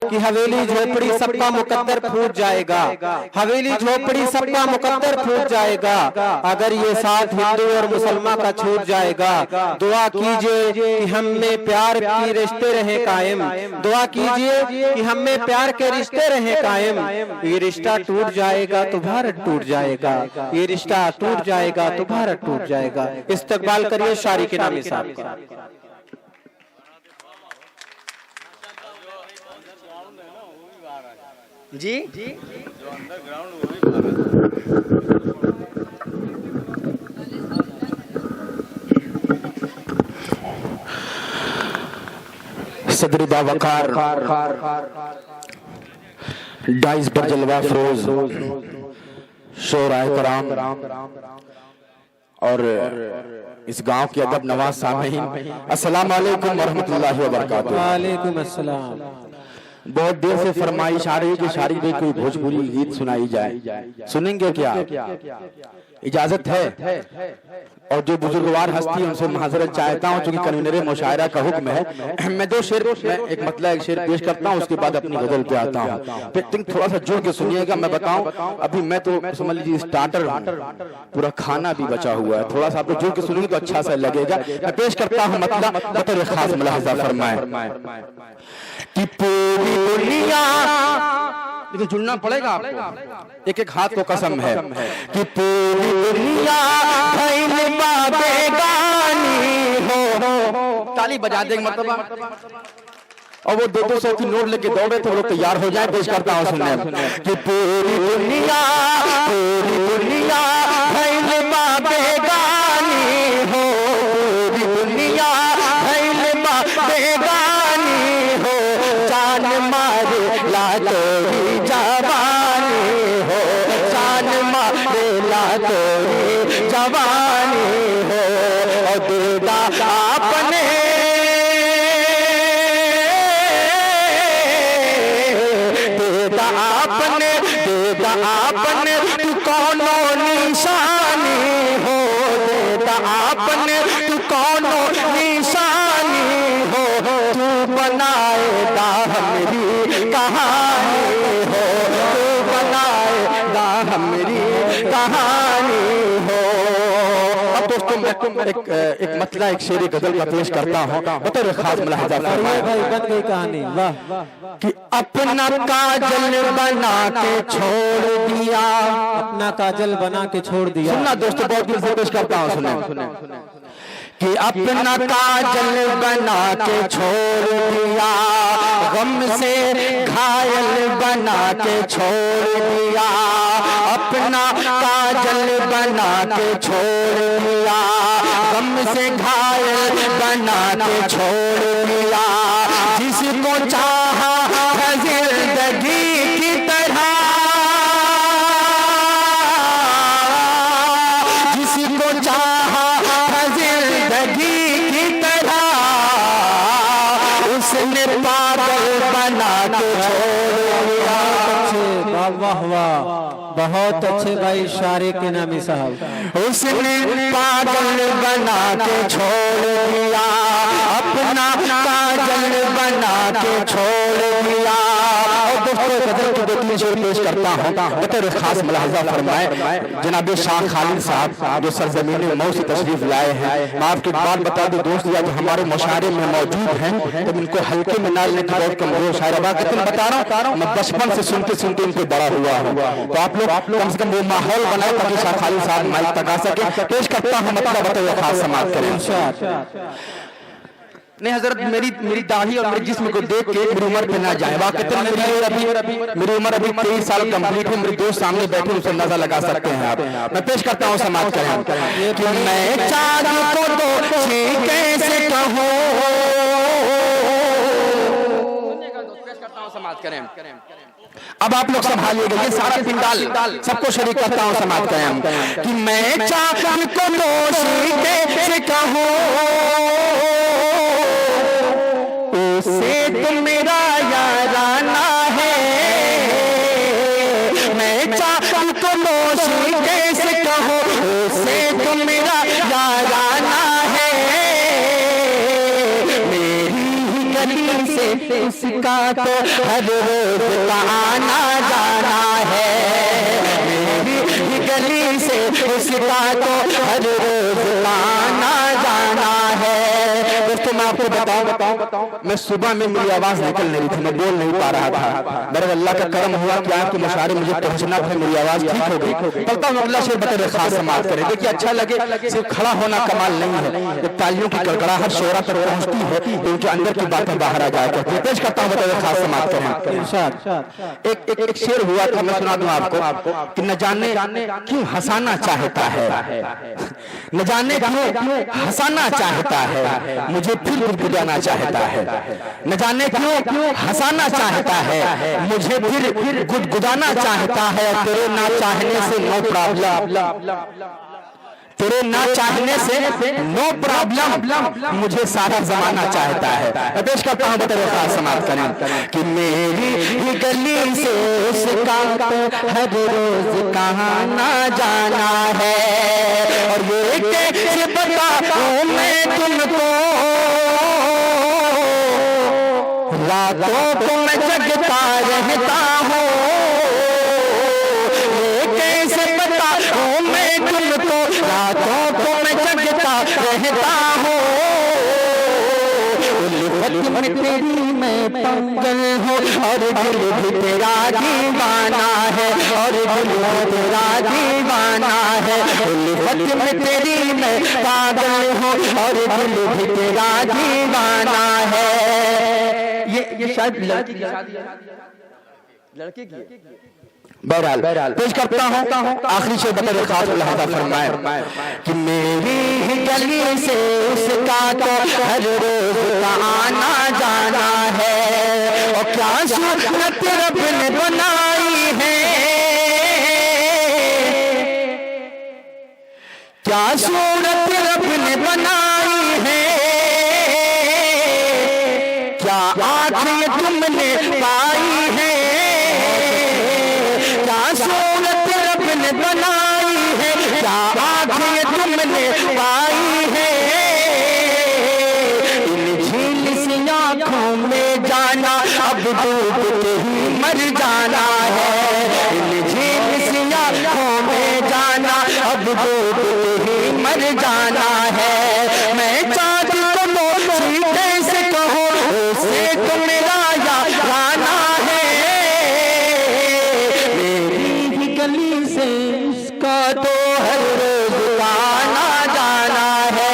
कि हवेली झोपड़ी सबका मुकद्दर फूट जाएगा, हवेली झोपड़ी सबका मुकद्दर फूट जाएगा। अगर ये साथ हिंदू और मुसलमान का छूट जाएगा, दुआ कीजिए कि हम में प्यार की रिश्ते रहे कायम, दुआ कीजिए कि हम में प्यार के रिश्ते रहे कायम। ये रिश्ता टूट जाएगा तो भारत टूट जाएगा, ये रिश्ता टूट जाएगा तो भारत टूट जाएगा। इस्तकबाल करिए शारी के नामी साहब का। जी जो अंडरग्राउंड वो भी सदर बावकार डाइस बरजलवा फरोज शोराय कराम और इस गांव के अदब नवाज सामीन, अस्सलाम वालेकुम वरहमतुल्लाहि वबरकातुहू। वालेकुम अस्सलाम। बहुत देर से फरमाइश आ रही है कि शारी में कोई भोजपुरी गीत सुनाई जाए, सुनेंगे क्या? इजाजत है? और जो बुजुर्गवार हस्ती उनसे माजरत चाहता हूँ, चूंकि कन्वीनर मुशायरा का हुक्म है। मैं दो शेर एक मतलब एक शेर पेश करता हूँ, उसके बाद अपनी गजल पे आता हूँ। फिर थोड़ा सा जोड़ के सुनिएगा। मैं बताऊं, अभी मैं तो समझ लीजिए स्टार्टर हूं, पूरा खाना भी बचा हुआ है। थोड़ा सा आप जोड़ के सुनेंगे तो अच्छा सा लगेगा। मैं पेश करता हूँ मतलब खास मुलाहजा फरमाए कि पूरी दुनिया, लेकिन जुड़ना पड़ेगा आपको, एक एक हाथ को कसम है कि पूरी दुनिया बेगानी हो। ताली बजा देंगे मतलब। और वो 200 की नोट लेके दौड़े थे, वो लोग तैयार हो जाए। पेश करता हूँ सुनने कि पूरी दुनिया बेगानी हो, पूरी दुनिया बेगानी हो, जान मारे ला तोरी जवानी हो, जान मारे ला तोरी जवानी हो। और देदा आपने तू कौनो निशानी हो, देदा आपने तू कौनो निशानी हो, तू बनाएगा हमारी कहानी हो, तू बनाएगा हमारी कहानी हो। अब दोस्तों मैं एक मतला एक शेर गजल का पेश करता हूँ, बतौर खास मुलाहिजा फरमाए। भाई बन गई कहानी, वाह। कि अपना काजल बना के छोड़ दिया, अपना काजल बना के छोड़ दिया। सुनना दोस्तों, बहुत दिल से पेश करता हूँ, सुने कि अपना काजल बना के छोड़ दिया, गम से घायल बना के छोड़ दिया, अपना काजल बना के छोड़ दिया, गम से घायल बना के छोड़ दिया। जिसको चाहा जिंदगी की तरह, जिसको चाहा जिंदगी की तरह, उसने पागल बना के छोड़ दिया। वाह वाह, बहुत अच्छे भाई शारे के नामी साहब। उसने पागल बना के छोड़ दिया, अपना काजल बना के छोड़ दिया। और दोस्तों गजल की दो-तीन शेर पेश करता हूँ, बतौर खास मुलाहिजा फरमाए जनाब शाह खालिद साहब जो सरजमीन मऊ से तशरीफ लाए हैं। मैं आपको एक बात बता दूं दोस्त, या जो हमारे मुशायरे में मौजूद हैं, तो इनको हल्के में ना लेने की बहुत कमजोर शायर बता रहा हूँ। मैं बचपन से सुनते सुनते इनको बड़ा हुआ हूँ, तो आप लोग कम से कम वो माहौल बनाए ताकि शाह खालिद साहब माइक तक आ सके। पेश करता हूँ मतलब बतौर खास समाप्त करें। नहीं हजरत, मेरी दाढ़ी और मेरे जिस्म को देख के मेरी उम्र पे ना जाए। वाकई मेरी उम्र अभी 23 साल कंप्लीट है। मेरे दोस्त सामने बैठे, उनसे अंदाजा लगा सकते हैं आप। मैं पेश करता हूँ समाप्त करें कि मैं चाँद को तो कैसे कहूँ, समाप्त करें। अब आप लोग संभालिएगा, ये सारा पिंडाल सबको शरीक करता हूँ, समाप्त करें कि मैं चाँद को तो कैसे कहूँ, उसे तो मेरा याराना है, मैं चाँद को नोशी कैसे कहूँ, उसे तो मेरा याराना है, मेरी ही गली से उसकी उसका तो हर रोज का आना जाना है, मेरी गली से उसका तो हर रोज का आना जाना है। दोस्तों मैं आपको बताऊं मैं सुबह में मेरी आवाज निकल नहीं रही थी, मैं बोल नहीं पा रहा था, मेरे अल्लाह का करम हुआ कि आपके मशारे मुझे पहुंचना था, मेरी आवाज ठीक हो गई। पढ़ता हूं अल्लाह शेर बतौर खास समाप्त करे। देखिए अच्छा लगे सिर्फ खड़ा होना कमाल नहीं है, जब तालियों की गड़गड़ाहट शोरा पर पहुंचती है तो उनके अंदर की बातें बाहर आ जाया करती है। पेश करता हूं बतौर खास समाप्त करें। एक शेर हुआ था, मैं सुना दूं आपको कि न जाने क्यों हंसाना चाहता है, न जाने क्यों हंसाना चाहता है, मुझे फिर गुदगुदाना चाहता है, न जाने क्यों हंसाना चाहता है, मुझे फिर गुदगुदाना चाहता है। तेरे ना चाहने से नो प्रॉब्लम, तेरे ना चाहने से नो प्रॉब्लम, मुझे सारा जमाना चाहता है। पेश करता हूं बतौर खास समाप्त करें कि मेरी गली से उसका तो हर रोज कहाँ ना जाना है, और ये कैसे बताऊं मैं तुमको, रातों को मैं जगता रहता हूँ, ये कैसे बताऊं मैं तुमको, रातों को मैं जगता रहता हूँ। उल्फत में तेरी मैं पागल हूँ और दिल भी तेरा दीवाना है, और दिल भी तेरा दीवाना है। उल्फत में तेरी मैं पागल हूँ और दिल भी तेरा दीवाना है। ये शायद लड़की की बहरहाल पेश करता हूँ आखिरी शेर बतौर खास लिहाजा फरमाए कि मेरी गली से उसका तो हर रोज का आना जाना है, और क्या सूरत रब ने बनाई है, क्या सूरत रब ने बनाई है, क्या आंखें तुमने पाई है, क्या सूरत रब ने बनाई है, क्या आंखें तुमने पाई है। इन झील सी आंखों में जाना अब डूब के ही मर जाना है, इन झील सी आंखों में जाना अब डूब के ही मर जाना है। मैं चाँद को मोती कैसे कहूँ, उसे तो मेरा याराना है, मेरी ही गली से उसका तो हर रोज आना जाना है।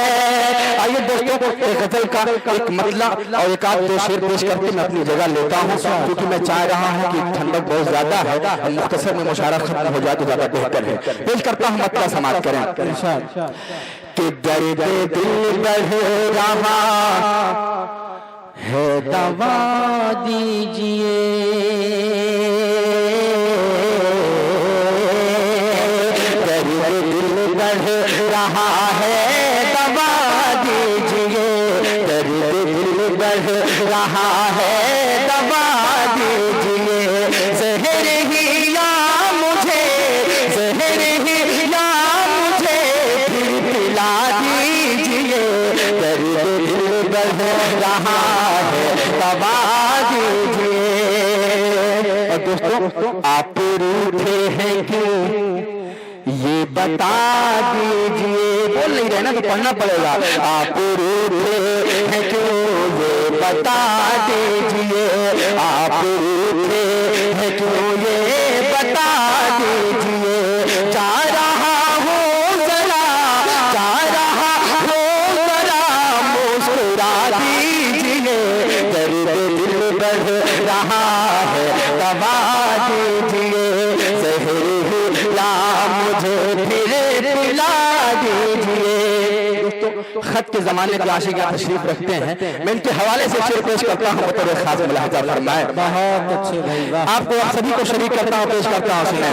आइए दोस्तों एक गजल का एक मतला और एक आध दो शेर पेश करके मैं अपनी जगह लेता हूँ, क्योंकि मैं चाह रहा हूँ कि ठंडक बहुत ज्यादा है, मुख्तसर में मुशारा खत्म हो जाए तो ज्यादा बेहतर है। पेश करता हूँ मतला समाप्त करें कि दर्द दिल बढ़ रहा है दवा दीजिए, दर्द दिल बढ़ रहा है दवा दीजिए, दर्द दिल बढ़ रहा है दवा दीजिए, जहर ही या मुझे, जहर ही या मुझे फिर पिला दीजिए, दर्द दिल बढ़ रहा है दवा दीजिए। और दोस्तों आप रूठे हैं क्यों ये बता दीजिए, बोल नहीं रहे ना तो पढ़ना पड़ेगा। आप रूठे हैं क्यों ये बता दीजिए, आप रूठे हैं क्यों ये बता दीजिए, जा रहा हूँ जरा, जा रहा हूँ जरा मुस्कुरा दीजिए, दर्द दिल बढ़ रहा है दवा दीजिए, जहर हिला मुझे फिर पिला दीजिए। दोस्तों खत के जमाने के आशिक तशरीफ रखते हैं, मैं इनके हवाले से शेर पेश करता हूँ बतौर खास मुलाहिजा फरमाए। बहुत अच्छे भाई, आपको आप सभी को शरीक करता हूँ, पेश करता हूँ, सुने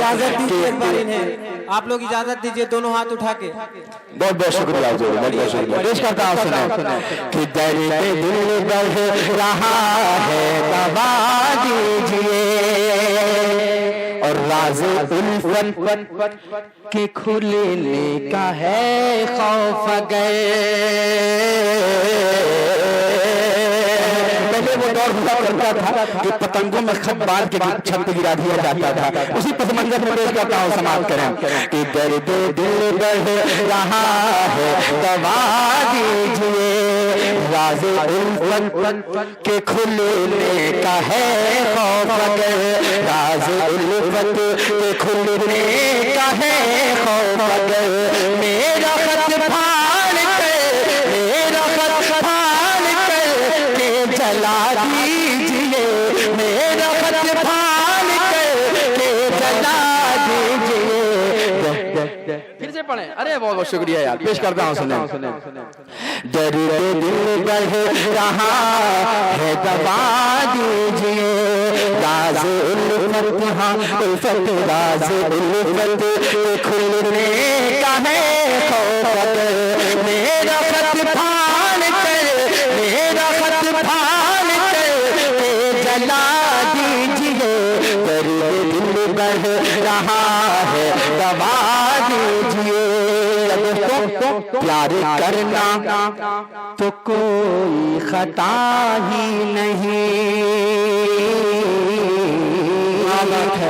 आप लोग इजाजत दीजिए दोनों हाथ उठा के। बहुत बहुत शुक्रिया, बहुत बहुत शुक्रिया। पेश करता हूँ सुने कि दर्द दिल बढ़ रहा है दवा दीजिए, और राज़ उल्फत के खुलने का है खौफ गए, पहले वो दौर हुआ करता था कि पतंगों में खत बांध के छत पे गिरा दिया जाता था। उसी पस मंजर में पेश करता हूँ, समाप्त करें कि दर्द दिल बढ़ रहा है दवा दीजिए, राज़ उल्फत के खुलने का है खौफ अगर, राज़ उल्फत के खुलने का है खौफ अगर, मेरा खत फाड़ कर, मेरा खत फाड़ कर के जला दीजिए, मेरा खत फाड़ कर के जला दीजिए। फिर से पढ़े। अरे बहुत बहुत शुक्रिया यार, पेश करता हूँ, सुने। दर्द दिल बढ़ रहा है दबा दीजिए, राज़ उल्फत, हाँ उल्फत, राज़ उल्फत खुलने का है खौफ अगर, मेरा खत फाड़ कर, मेरा खत फाड़ कर जला दीजिए, दर्द दिल बढ़ रहा है दबा दीजिए। प्यार करना तो कोई खता ही नहीं,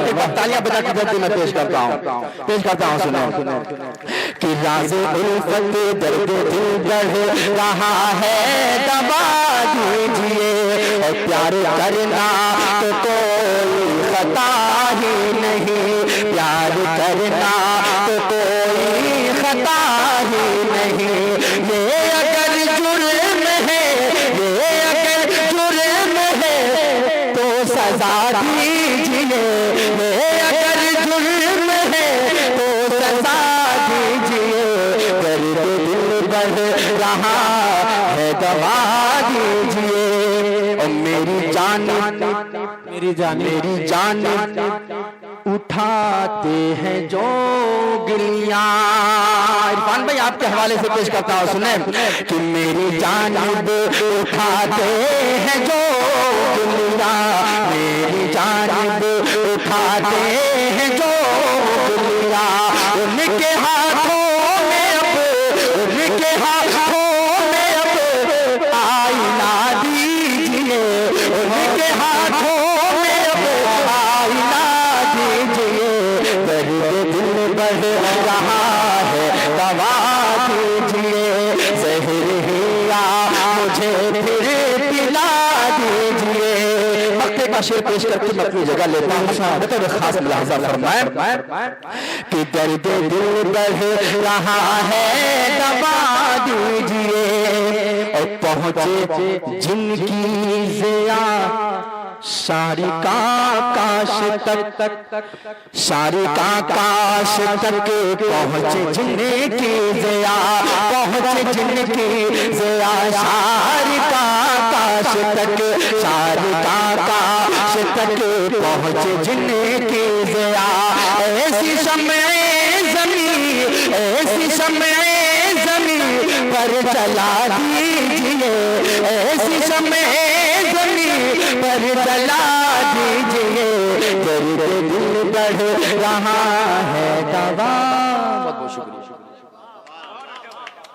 एक बार तालियां बजा के जल्दी मैं पेश करता हूँ, सुनो कि राज़ उल्फत दर्द दिल बढ़ रहा है दबा दीजिए, और प्यार करना तो कोई खता ही नहीं, प्यार करना तो कोई खता ही नहीं, ये अगर जुर्म है, ये अगर जुर्म है तो सजा दीजिए, ये अगर जुर्म है तो सजा दीजिए, दर्द दिल बढ़ रहा है दवा दीजिए, और मेरी जान उठाते हैं जो गिलियां। इरफान भाई आपके हवाले से पेश करता हूँ, सुने कि मेरी जानिब उठाते हैं जो गिलियां, मेरी जानिब उठाते हैं जो गिलियां, उनके हाथों में अब, उनके हाथों में अब आईना दीजिए, उनके हाथों में अब आईना दीजिए, दर्द दिल बढ़ रहा है दवा दीजिए, ज़हर हिया मुझे फिर पिला दीजिए। मक्के का शेर पेश करके मैं अपनी जगह लेता हूँ, तो खास मुलाहजा फरमाए कि दर्द दिल बढ़ रहा है दवा दीजिए, और पहुँचे जिनकी ज़िया सारिका काश तक, सारिका काश तक पहुँचे जिनकी ज़िया, पहुँचे जिनकी ज़िया सारिका काश तक, सारिका काश तक पहुँचे जिनकी ज़िया, ऐसी शम्ए ज़मीं, ऐसी शम्ए ज़मीं पर जला दीजिए, ऐसी शम्ए ज़मीं पर जला दीजिए, दर्द दिल बढ़ रहा है दवा